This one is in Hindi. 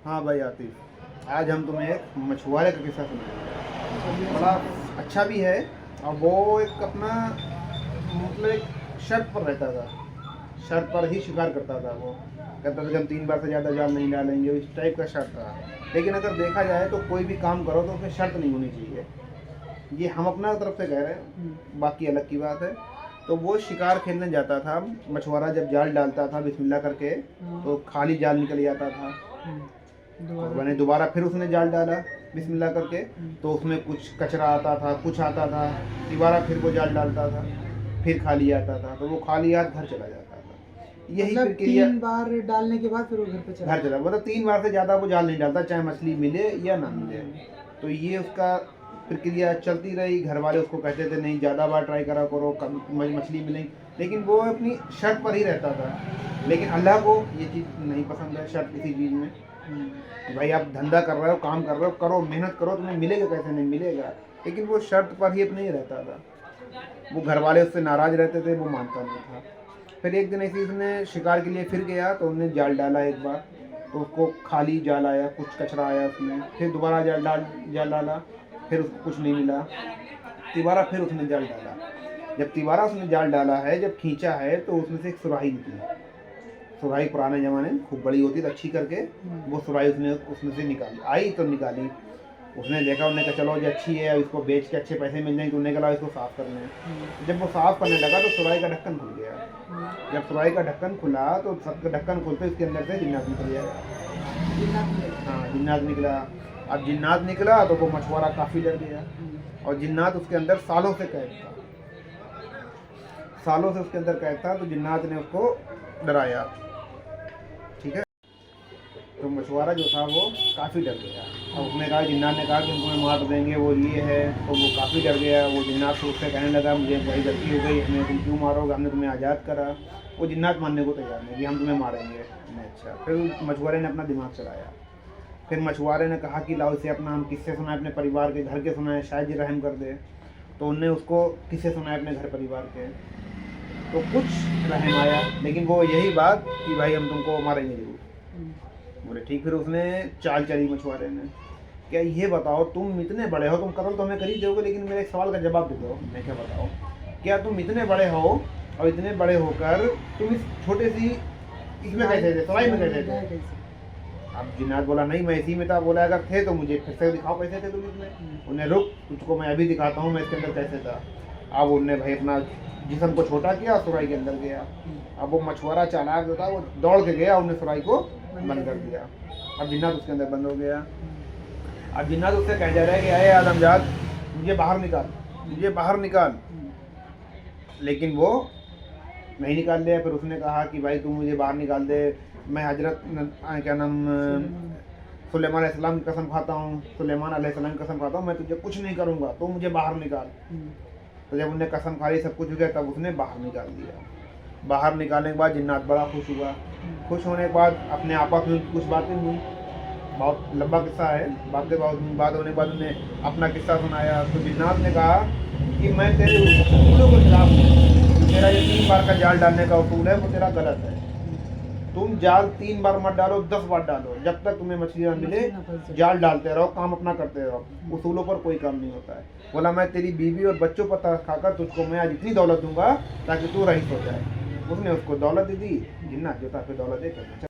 हाँ भाई आतिफ, आज हम तुम्हें एक मछुआरे का किस्सा सुनाएंगे। बड़ा अच्छा भी है। और वो एक अपना मतलब एक शर्त पर रहता था, शर्त पर ही शिकार करता था। वो कहता था कि हम 3 बार से ज़्यादा जाल नहीं डालेंगे, इस टाइप का शर्त था। लेकिन अगर देखा जाए तो कोई भी काम करो तो उसमें शर्त नहीं होनी चाहिए। ये हम अपना तरफ से कह रहे हैं, बाकी अलग की बात है। तो वो शिकार खेलने जाता था, मछुआरा जब जाल डालता था बिस्मिल्लाह करके तो खाली जाल निकल जाता था। और मैंने दोबारा फिर उसने जाल डाला बिस्मिल्लाह करके तो उसमें कुछ कचरा आता था, कुछ आता था। दोबारा फिर वो जाल डालता था, फिर खाली आता था, तो वो खाली हाथ घर चला जाता था। यही मतलब प्रक्रिया 3 बार डालने के बाद फिर वो घर पे चला घर चला, मतलब 3 बार से ज़्यादा वो जाल नहीं डालता, चाहे मछली मिले या ना मिले। तो ये उसका प्रक्रिया चलती रही। घर वाले उसको कहते थे नहीं ज़्यादा बार ट्राई करा करो, कम मछली मिलेगी, लेकिन वो अपनी शर्त पर ही रहता था। लेकिन अल्लाह को ये चीज़ नहीं पसंद है, शर्त किसी चीज़ में। भाई आप धंधा कर रहे हो, काम कर रहे हो, करो, मेहनत करो, तुम्हें मिलेगा, कैसे नहीं मिलेगा। लेकिन वो शर्त पर ही अपने ही रहता था। वो घर वाले उससे नाराज़ रहते थे, वो मानता नहीं था। फिर एक दिन ऐसे ही उसने शिकार के लिए फिर गया तो उन्होंने जाल डाला एक बार, तो उसको खाली जाल आया, कुछ कचरा आया उसमें। फिर दोबारा जाल डाला, फिर उसको कुछ नहीं मिला। तिबारा फिर उसने जाल डाला। जब तिबारा उसने जाल डाला है, जब खींचा है तो उसमें से एक सुराही निकली। सुराही पुराने ज़माने में खूब बड़ी होती थी, अच्छी करके। वो सुराही उसने उसमें से निकाली, आई तो निकाली। उसने देखा, उन्होंने कहा चलो ये अच्छी है, अब इसको बेच के अच्छे पैसे मिल जाएंगे। तो उन्होंने कहा इसको साफ़ करना है। जब वो साफ़ करने लगा तो सुराही का ढक्कन खुल गया। जब सुराही का ढक्कन खुला तो सबका ढक्कन खुलते उसके अंदर से जिन्नात निकल गया। हाँ, जिन्नात निकला। अब जिन्नात निकला तो वो मछुआरा काफ़ी डर गया। और जिन्नात उसके अंदर सालों से कैद था, सालों से उसके अंदर कैद था। तो जिन्नात ने उसको डराया, ठीक है। तो मछुआरा जो था वो काफ़ी डर गया। अब उसने कहा, जिन्नात ने कहा कि हम तुम्हें मार देंगे, वो ये है। तो वो काफ़ी डर गया। वो जिन्नात से उससे कहने लगा मुझे बड़ी गलती हो गई, हमें तुम क्यों मारोगे, हमने तुम्हें आज़ाद करा। वो जिन्नात मानने को तैयार नहीं कि हम तुम्हें मारेंगे। हमने अच्छा। फिर मछुआरे ने अपना दिमाग चलाया। फिर मछुआरे ने कहा कि लाओ इसे अपना हम किस्से सुनाए, अपने परिवार के, घर के सुनाए, शायद ये रहम कर दे। तो उनने उसको किस्से सुनाए अपने घर परिवार के, तो कुछ रहम आया। लेकिन वो यही बात कि भाई हम तुमको मारेंगे जरूर। बोले ठीक। फिर उसने चाल चली मछुआरे ने, क्या ये बताओ तुम इतने बड़े हो, तुम कत्ल तो हमें कर ही दोगे, लेकिन मेरे एक सवाल का जवाब दे दो। मैं क्या बताओ, क्या तुम इतने बड़े हो और इतने बड़े होकर तुम इस छोटे सी इसमें कैसे थे, सवाई में कैसे थे? अब जिन्नात बोला नहीं मैं इसी में था। बोला अगर थे तो मुझे फिर से दिखाओ कैसे थे तुम इसमें। उन्हें रुक, तुझको मैं अभी दिखाता हूँ मैं इसके अंदर कैसे था। अब उनने भाई अपना जिस्म को छोटा किया, सुराही के अंदर गया। अब वो मछुआरा चालाक जो था वो दौड़ के गया, उन्हें सुराही को बंद कर दिया। अब जिन्नात उसके अंदर बंद हो गया। अब जिन्नात उससे कह जा रहा है कि अरे आदमजाद मुझे बाहर निकाल, मुझे बाहर निकाल। लेकिन वो नहीं निकाल दिया। फिर उसने कहा कि भाई तू मुझे बाहर निकाल दे, मैं हजरत क्या नाम सुलेमान अलैहिस्सलाम की कसम खाता हूँ, सुलेमान अलैहिस्सलाम की कसम खाता हूँ, मैं तुझे कुछ नहीं करूँगा, तो मुझे बाहर निकाल। तो जब उन्हें कसम खा ली, सब कुछ हो गया, तब उसने बाहर निकाल दिया। बाहर निकालने के बाद जिन्नात बड़ा खुश हुआ। खुश होने के बाद अपने आपस में कुछ बातें हुई, बहुत लंबा किस्सा है। बात होने के बाद उन्हें अपना किस्सा सुनाया। तो जिन्नात ने कहा कि मैं तेरे उसूलों के खिलाफ हूँ, तेरा ये 3 बार का जाल डालने का उसूल है वो तेरा गलत है। तुम जाल 3 बार मत डालो, 10 बार डालो, जब तक तुम्हें मछली ना मिले जाल डालते रहो, काम अपना करते रहो, उसूलों पर कोई काम नहीं होता है। बोला मैं तेरी बीवी और बच्चों पर तरस खाकर तुझको मैं आज इतनी दौलत दूंगा ताकि तू रईस हो जाए। उसने उसको दौलत दे दी। जिन्नात जो था फिर दौलत दे कर